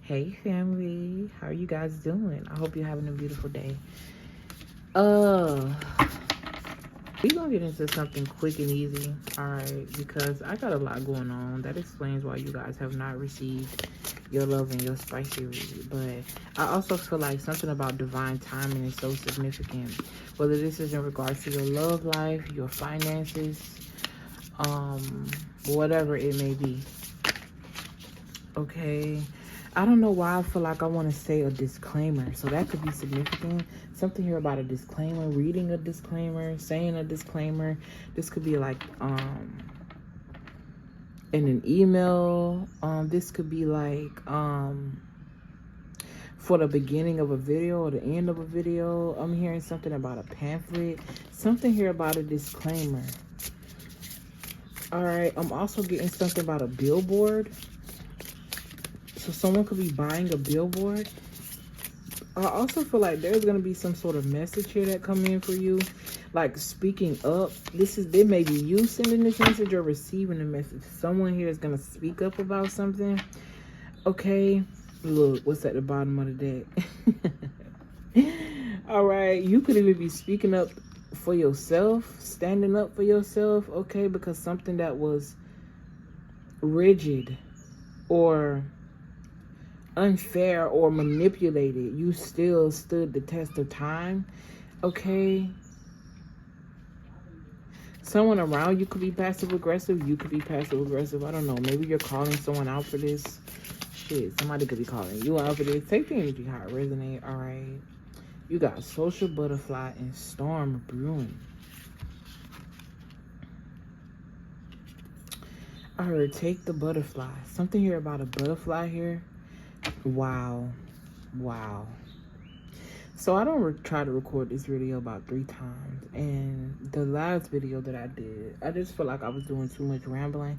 Hey family, how are you guys doing? I hope you're having a beautiful day. We're gonna get into something quick and easy, alright, because I got a lot going on. That explains why you guys have not received your love and your spicy read. But I also feel like something about divine timing is so significant. Whether this is in regards to your love life, your finances, whatever it may be. Okay, I don't know why I feel like I want to say a disclaimer, so that could be significant. Something here about a disclaimer, reading a disclaimer, saying a disclaimer. This could be like in an email. This could be like for the beginning of a video or the end of a video. I'm hearing something about a pamphlet, something here about a disclaimer. All right, I'm also getting something about a billboard. So someone could be buying a billboard. I also feel like there's going to be some sort of message here that come in for you. Like speaking up. There may be you sending this message or receiving a message. Someone here is going to speak up about something. Okay. Look, what's at the bottom of the deck? All right. You could even be speaking up for yourself. Standing up for yourself. Okay. Because something that was rigid or unfair or manipulated, you still stood the test of time. Okay, someone around you could be passive aggressive. You could be passive aggressive. I don't know, maybe you're calling someone out for this. Shit, somebody could be calling you out for this. Take the energy how it resonate. All right, you got social butterfly and storm brewing. I heard take the butterfly. Something here about a butterfly here. Wow. So I don't try to record this video about 3 times. And the last video that I did, I just feel like I was doing too much rambling.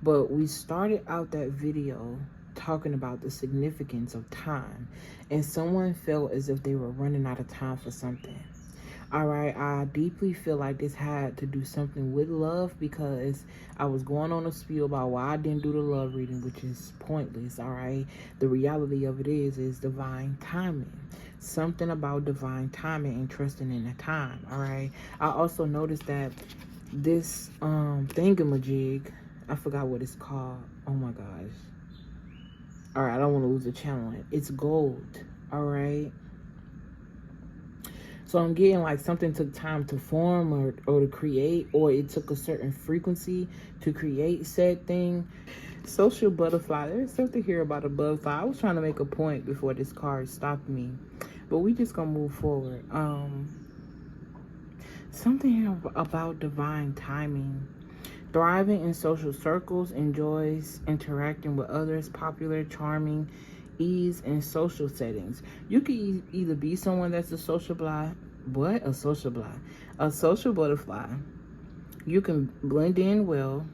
But we started out that video talking about the significance of time. And someone felt as if they were running out of time for something. All right, I deeply feel like this had to do something with love, because I was going on a spiel about why I didn't do the love reading, which is pointless. All right, the reality of it is divine timing. Something about divine timing and trusting in the time. All right, I also noticed that this thingamajig, I forgot what it's called. Oh my gosh. All right, I don't want to lose the channel. It's gold. All right. So I'm getting like something took time to form or to create, or it took a certain frequency to create said thing. Social butterfly. There's something here about a butterfly. I was trying to make a point before this card stopped me, but we just gonna move forward. Something here about divine timing. Thriving in social circles, enjoys interacting with others, popular, charming, ease in social settings. You could either be someone that's a social butterfly. You can blend in well,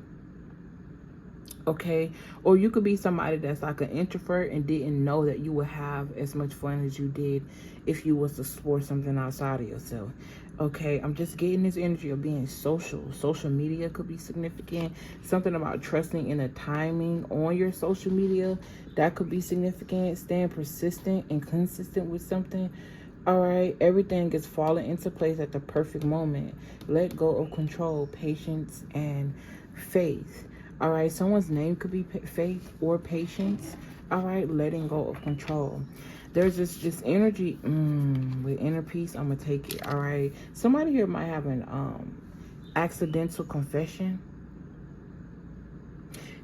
okay, or you could be somebody that's like an introvert and didn't know that you would have as much fun as you did if you was to explore something outside of yourself. Okay, I'm just getting this energy of being social media could be significant. Something about trusting in the timing on your social media, that could be significant. Staying persistent and consistent with something. All right, everything is falling into place at the perfect moment. Let go of control, patience, and faith. All right, someone's name could be faith or patience. All right, letting go of control. There's this energy with inner peace. I'm gonna take it. All right, somebody here might have an accidental confession.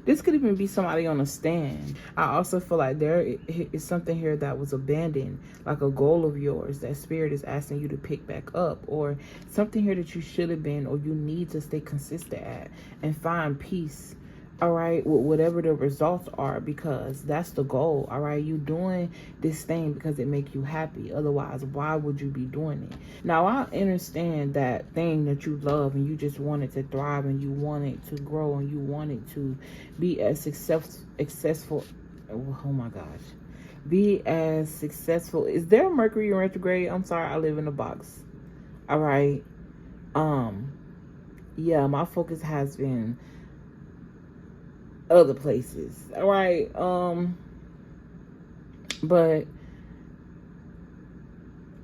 This could even be somebody on a stand. I also feel like there is something here that was abandoned, like a goal of yours that spirit is asking you to pick back up, or something here that you should have been or you need to stay consistent at and find peace. All right, with whatever the results are, because that's the goal. All right, you doing this thing because it make you happy. Otherwise, why would you be doing it? Now, I understand that thing that you love and you just want it to thrive and you want it to grow and you want it to be as successful. Oh my gosh, be as successful. Is there a Mercury in retrograde? I'm sorry, I live in a box. All right, yeah, my focus has been other places. All right, But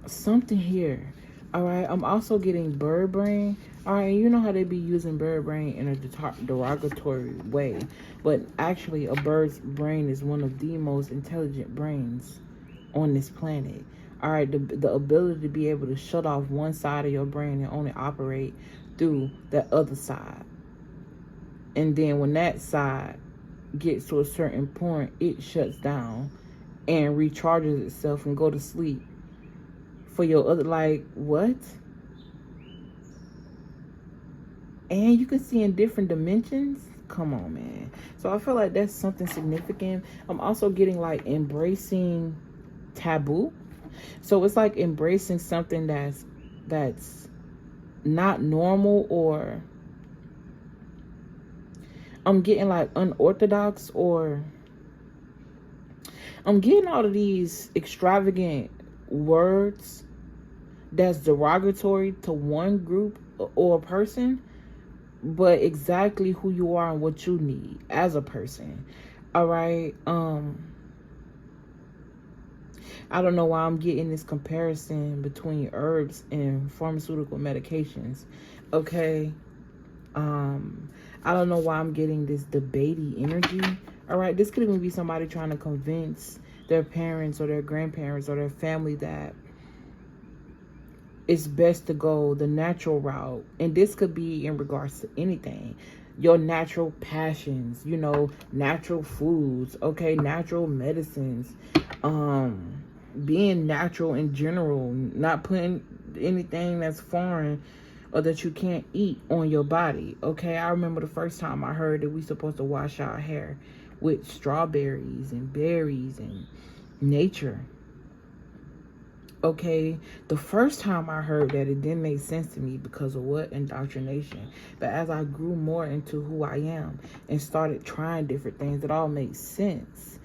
something here. All right, I'm also getting bird brain. All right, you know how they be using bird brain in a derogatory way, but actually a bird's brain is one of the most intelligent brains on this planet. All right, the ability to be able to shut off one side of your brain and only operate through the other side. And then when that side gets to a certain point, it shuts down and recharges itself and go to sleep for your other, like, what? And you can see in different dimensions. Come on, man. So I feel like that's something significant. I'm also getting like embracing taboo. So it's like embracing something that's not normal, or I'm getting like unorthodox, or I'm getting all of these extravagant words that's derogatory to one group or a person, but exactly who you are and what you need as a person. All right. I don't know why I'm getting this comparison between herbs and pharmaceutical medications. Okay. I don't know why I'm getting this debatey energy. All right. This could even be somebody trying to convince their parents or their grandparents or their family that it's best to go the natural route. And this could be in regards to anything. Your natural passions, you know, natural foods, okay, natural medicines, being natural in general, not putting anything that's foreign or that you can't eat on your body. Okay, I remember the first time I heard that we supposed to wash our hair with strawberries and berries and nature. Okay, the first time I heard that, it didn't make sense to me because of what? Indoctrination. But as I grew more into who I am and started trying different things, it all made sense.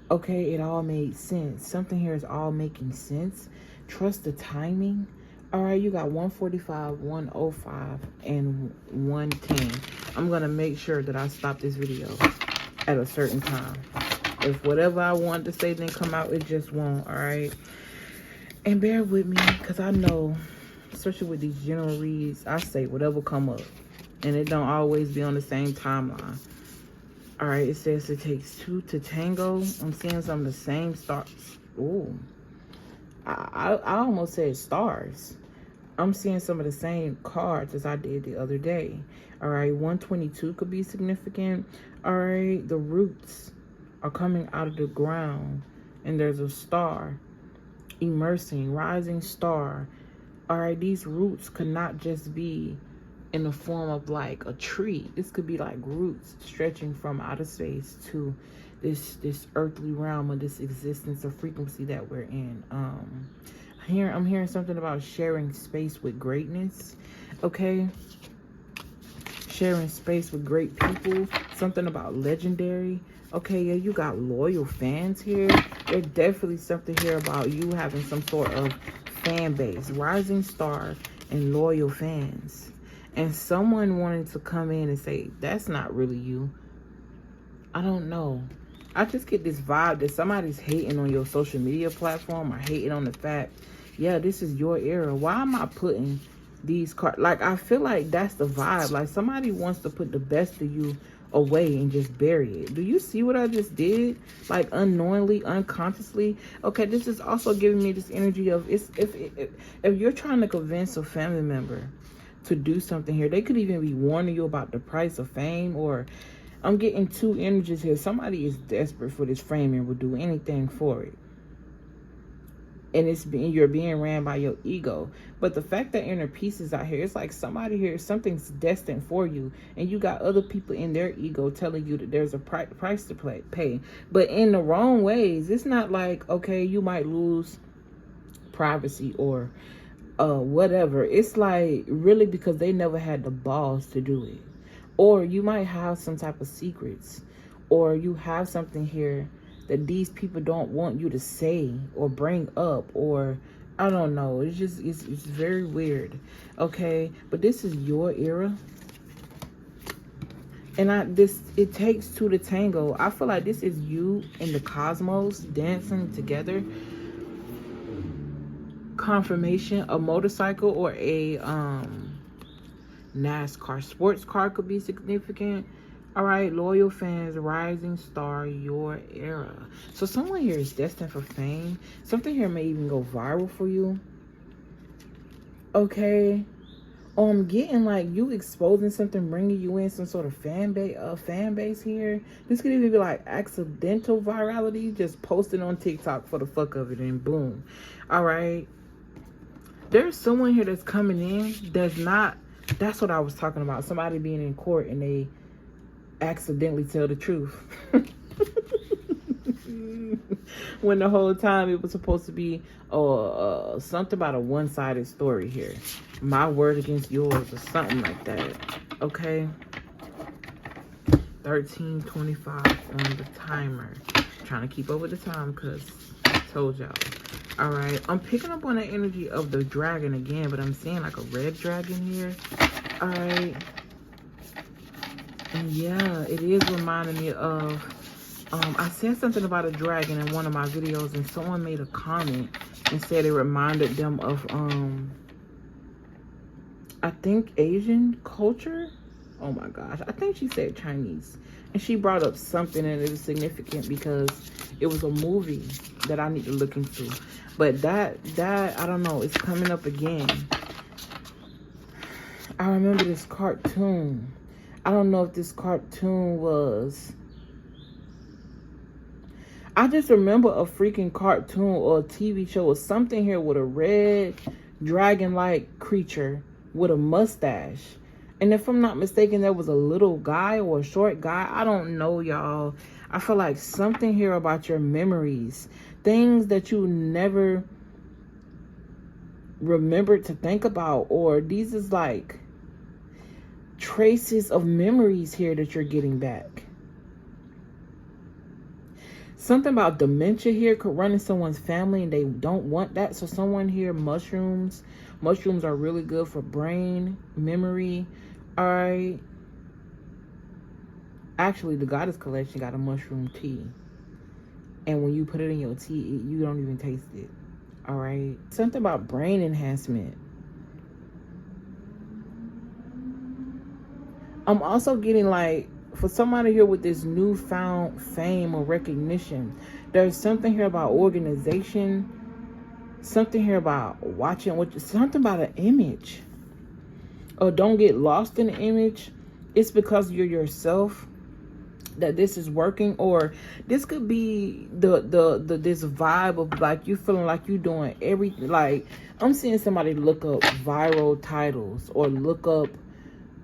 Okay, it all made sense. Something here is all making sense. Trust the timing. All right, you got 145, 105, and 110. I'm going to make sure that I stop this video at a certain time. If whatever I wanted to say didn't come out, it just won't, all right? And bear with me, because I know, especially with these general reads, I say whatever come up. And it don't always be on the same timeline. All right, it says it takes two to tango. I'm seeing some of the same stars. Ooh. I almost said stars. I'm seeing some of the same cards as I did the other day. All right, 122 could be significant. All right, the roots are coming out of the ground, and there's a star immersing, rising star. All right, these roots could not just be in the form of like a tree. This could be like roots stretching from outer space to this earthly realm of this existence of frequency that we're in. I'm hearing something about sharing space with greatness. Okay, sharing space with great people. Something about legendary. Okay, yeah, you got loyal fans here. There's definitely something here about you having some sort of fan base. Rising star and loyal fans. And someone wanted to come in and say, that's not really you. I don't know. I just get this vibe that somebody's hating on your social media platform or hating on the fact, yeah, this is your era. Why am I putting these cards? Like, I feel like that's the vibe. Like, somebody wants to put the best of you away and just bury it. Do you see what I just did? Like, unknowingly, unconsciously. Okay, this is also giving me this energy of, if you're trying to convince a family member to do something here, they could even be warning you about the price of fame. Or I'm getting two energies here. Somebody is desperate for this fame and will do anything for it. And you're being ran by your ego. But the fact that inner peace is out here, it's like somebody here, something's destined for you, and you got other people in their ego telling you that there's a price to pay. But in the wrong ways. It's not like, okay, you might lose privacy or whatever. It's like really because they never had the balls to do it. Or you might have some type of secrets, or you have something here that these people don't want you to say or bring up, or I don't know. It's just, it's very weird. Okay, but this is your era. And it takes two to tango. I feel like this is you and the cosmos dancing together. Confirmation, a motorcycle or a NASCAR sports car could be significant. All right, loyal fans, rising star, your era. So someone here is destined for fame. Something here may even go viral for you. Okay. I'm getting like you exposing something, bringing you in some sort of fan base here. This could even be like accidental virality, just posting on TikTok for the fuck of it, and boom. All right. There's someone here that's coming in that's what I was talking about. Somebody being in court and they accidentally tell the truth. When the whole time it was supposed to be something about a one-sided story here. My word against yours or something like that. Okay. 13:25 on the timer. Trying to keep up with the time because I told y'all. All right. I'm picking up on the energy of the dragon again, but I'm seeing like a red dragon here. All right. And yeah, it is reminding me of I said something about a dragon in one of my videos, and someone made a comment and said it reminded them of I think Asian culture. Oh my gosh, I think she said Chinese, and she brought up something and it was significant because it was a movie that I need to look into. But that I don't know, it's coming up again. I remember this cartoon. I don't know if this cartoon was, I just remember a freaking cartoon or a TV show or something here with a red dragon-like creature with a mustache. And if I'm not mistaken, there was a little guy or a short guy. I don't know, y'all. I feel like something here about your memories. Things that you never remembered to think about. Or these is like traces of memories here that you're getting back. Something about dementia here could run in someone's family and they don't want that. So someone here, mushrooms. Mushrooms are really good for brain, memory. All right. Actually, the Goddess Collection got a mushroom tea. And when you put it in your tea, you don't even taste it. All right. Something about brain enhancement. I'm also getting like, for somebody here with this newfound fame or recognition, there's something here about organization, something here about watching something about an image. Or don't get lost in the image. It's because you're yourself that this is working. Or this could be this vibe of like you feeling like you doing everything. Like I'm seeing somebody look up viral titles or look up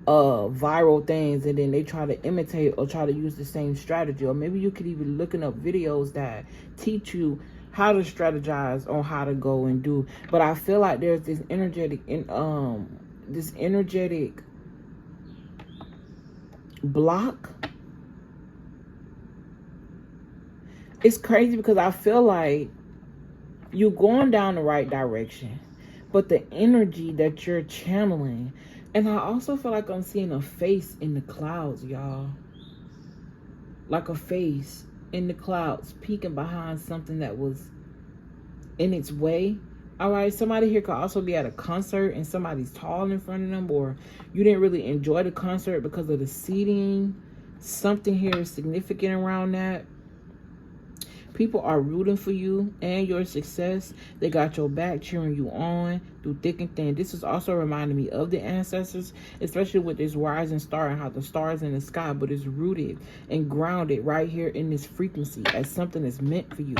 viral things, and then they try to imitate or try to use the same strategy. Or maybe you could even looking up videos that teach you how to strategize on how to go and do. But I feel like there's this energetic block. It's crazy because I feel like you're going down the right direction, but the energy that you're channeling. And I also feel like I'm seeing a face in the clouds, y'all. Like a face in the clouds peeking behind something that was in its way. All right, somebody here could also be at a concert and somebody's tall in front of them, or you didn't really enjoy the concert because of the seating. Something here is significant around that. People are rooting for you and your success. They got your back, cheering you on through thick and thin. This is also reminding me of the ancestors, especially with this rising star and how the stars in the sky, but it's rooted and grounded right here in this frequency as something that's meant for you.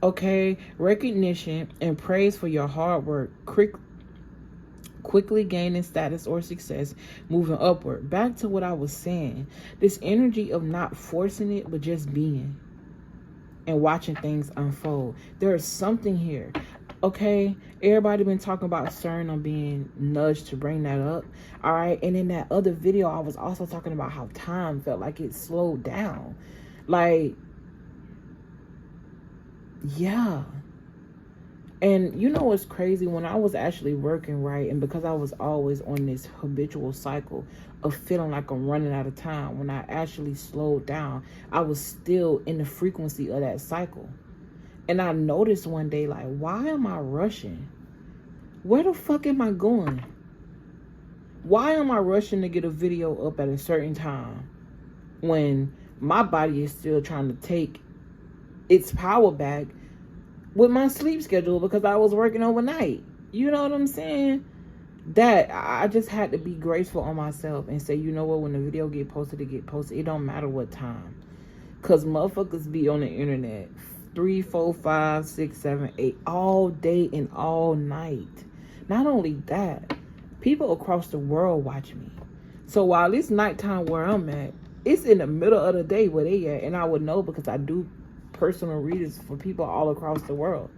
Okay, recognition and praise for your hard work. Quickly gaining status or success, moving upward. Back to what I was saying. This energy of not forcing it, but just being. And watching things unfold. There is something here. Okay, everybody been talking about CERN. I'm being nudged to bring that up. All right, and in that other video, I was also talking about how time felt like it slowed down. Like, yeah. And you know what's crazy? When I was actually working, right, and because I was always on this habitual cycle of feeling like I'm running out of time, when I actually slowed down, I was still in the frequency of that cycle. And I noticed one day, like, why am I rushing? Where the fuck am I going? Why am I rushing to get a video up at a certain time when my body is still trying to take its power back with my sleep schedule because I was working overnight? You know what I'm saying? That I just had to be graceful on myself and say, you know what, when the video get posted, it get posted. It don't matter what time. Because motherfuckers be on the internet 3, 4, 5, 6, 7, 8 all day and all night. Not only that, people across the world watch me. So while it's nighttime where I'm at, it's in the middle of the day where they at. And I would know because I do personal readings for people all across the world.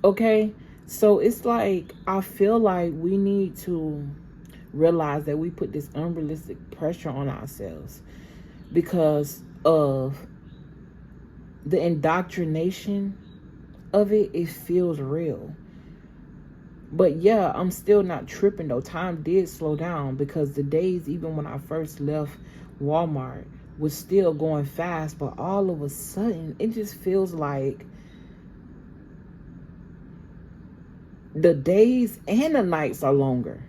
Okay? So it's like, I feel like we need to realize that we put this unrealistic pressure on ourselves because of the indoctrination of it. It feels real. But yeah, I'm still not tripping though. Time did slow down because the days, even when I first left Walmart, was still going fast. But all of a sudden, it just feels like the days and the nights are longer.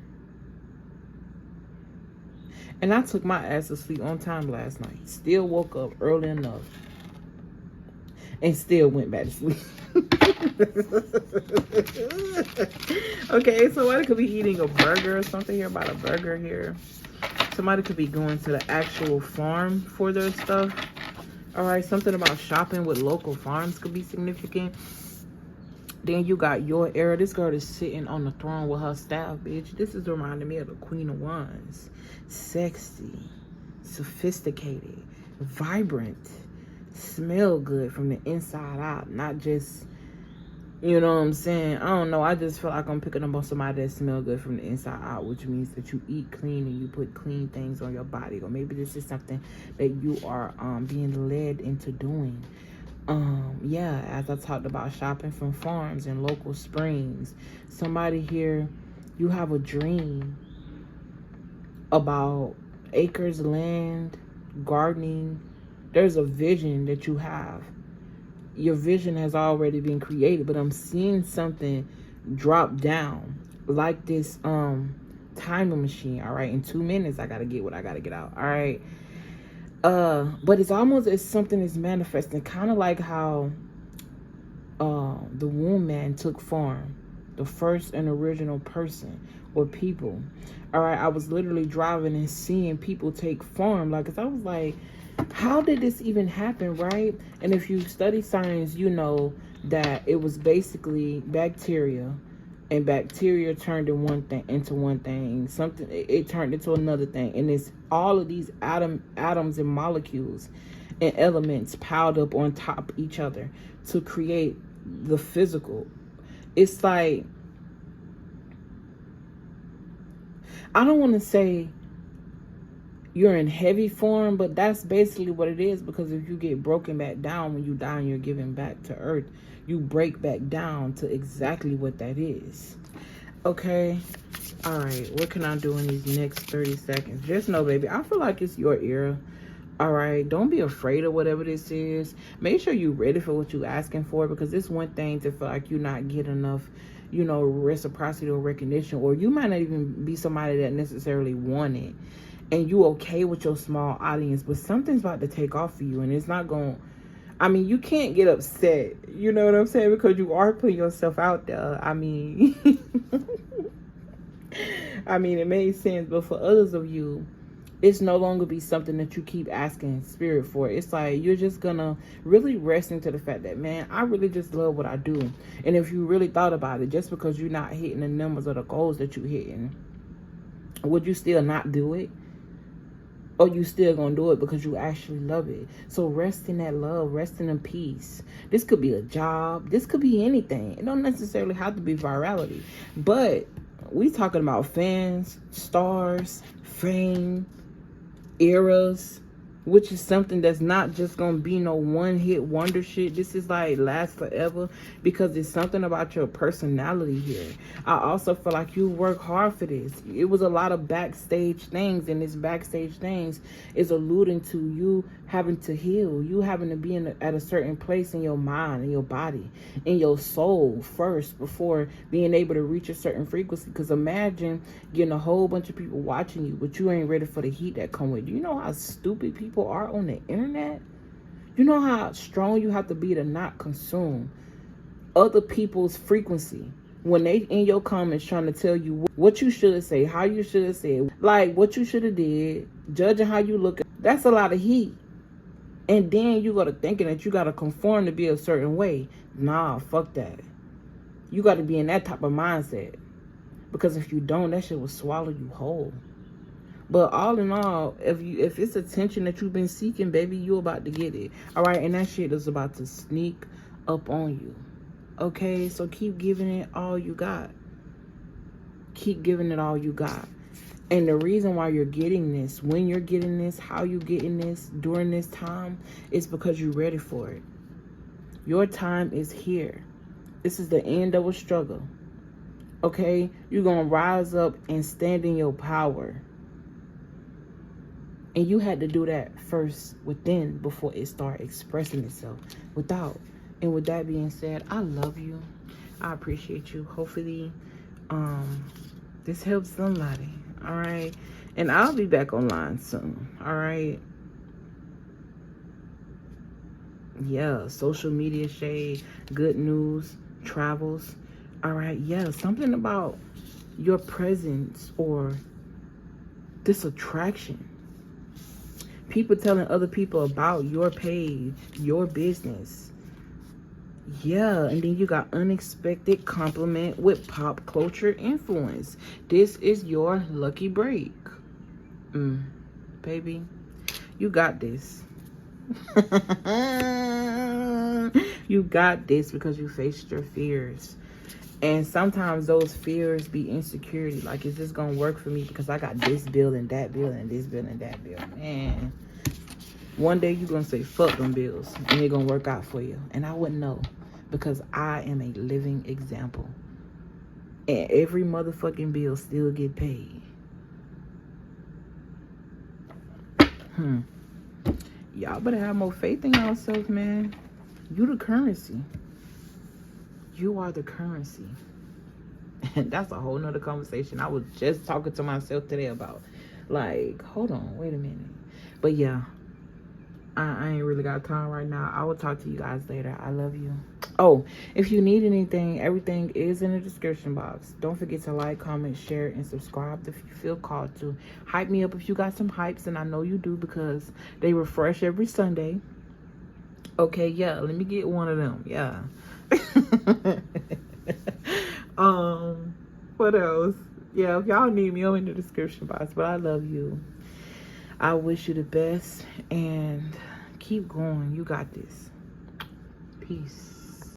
And I took my ass to sleep on time last night. Still woke up early enough. And still went back to sleep. Okay, somebody could be eating a burger or something here about a burger here. Somebody could be going to the actual farm for their stuff. Alright, something about shopping with local farms could be significant. Then you got your era. This girl is sitting on the throne with her staff, bitch. This is reminding me of the Queen of Wands. Sexy, sophisticated, vibrant, smell good from the inside out. Not just, you know what I'm saying? I don't know. I just feel like I'm picking up on somebody that smell good from the inside out, which means that you eat clean and you put clean things on your body. Or maybe this is something that you are being led into doing. Yeah, as I talked about shopping from farms and local springs. Somebody here, you have a dream about acres of land, gardening. There's a vision that you have. Your vision has already been created, but I'm seeing something drop down like this timer machine. All right, in 2 minutes I gotta get what I gotta get out. All right. But it's almost as something is manifesting, kind of like how the womb man took form, the first and original person or people. All right, I was literally driving and seeing people take form, like, cause I was like, how did this even happen, right? And if you study science, you know that it was basically bacteria. And bacteria turned into one thing. Something it turned into another thing. And it's all of these atoms and molecules and elements piled up on top of each other to create the physical. It's like, I don't want to say you're in heavy form, but that's basically what it is. Because if you get broken back down when you die and you're given back to earth, you break back down to exactly what that is. Okay? Alright, what can I do in these next 30 seconds? Just know, baby, I feel like it's your era. Alright? Don't be afraid of whatever this is. Make sure you're ready for what you're asking for, because it's one thing to feel like you're not getting enough, you know, reciprocity or recognition, or you might not even be somebody that necessarily want it. And you okay with your small audience, but something's about to take off for you, and it's not going to, I mean, you can't get upset, you know what I'm saying, because you are putting yourself out there. I mean, it made sense, but for others of you, it's no longer be something that you keep asking spirit for. It's like you're just gonna really rest into the fact that, man, I really just love what I do. And if you really thought about it, just because you're not hitting the numbers or the goals that you're hitting, would you still not do it? Or you still gonna do it because you actually love it? So rest in that love, rest in peace. This could be a job, this could be anything. It don't necessarily have to be virality, but we talking about fans, stars, fame, eras, which is something that's not just gonna be no one-hit wonder shit. This is like last forever, because it's something about your personality here. I also feel like you work hard for this. It was a lot of backstage things, and this backstage things is alluding to you having to heal, you having to be at a certain place in your mind, in your body, in your soul first, before being able to reach a certain frequency. Because imagine getting a whole bunch of people watching you, but you ain't ready for the heat that come with it. You know how stupid people are on the internet? You know how strong you have to be to not consume other people's frequency when they in your comments trying to tell you what you should say, how you should have said, like what you should have did, judging how you look. That's a lot of heat. And then you got to thinking that you got to conform to be a certain way. Nah, fuck that. You got to be in that type of mindset, because if you don't, that shit will swallow you whole. But all in all, if it's attention that you've been seeking, baby, you about to get it. All right, and that shit is about to sneak up on you. Okay, so keep giving it all you got. Keep giving it all you got. And the reason why you're getting this, when you're getting this, how you getting this during this time, is because you're ready for it. Your time is here. This is the end of a struggle. Okay, you're gonna rise up and stand in your power. And you had to do that first within before it started expressing itself without. And with that being said, I love you. I appreciate you. Hopefully, this helps somebody. All right. And I'll be back online soon. All right. Yeah. Social media shade, good news, travels. All right. Yeah. Something about your presence or this attraction. People telling other people about your page, your business. Yeah, and then you got unexpected compliment with pop culture influence. This is your lucky break. Baby, you got this. You got this because you faced your fears. And sometimes those fears be insecurity. Like, is this going to work for me because I got this bill and that bill and this bill and that bill? Man, one day you're going to say, fuck them bills, and they're going to work out for you. And I wouldn't know, because I am a living example. And every motherfucking bill still get paid. Y'all better have more faith in yourself, man. You the currency. You are the currency. And that's a whole nother conversation I was just talking to myself today about. Like, hold on, wait a minute. But yeah, I ain't really got time right now. I will talk to you guys later. I love you. Oh, if you need anything, everything is in the description box. Don't forget to like, comment, share, and subscribe if you feel called to. Hype me up if you got some hypes, and I know you do because they refresh every Sunday. Okay, yeah, let me get one of them. Yeah. What else? Yeah, if y'all need me, I'm in the description box. But I love you. I wish you the best, and keep going. You got this. Peace.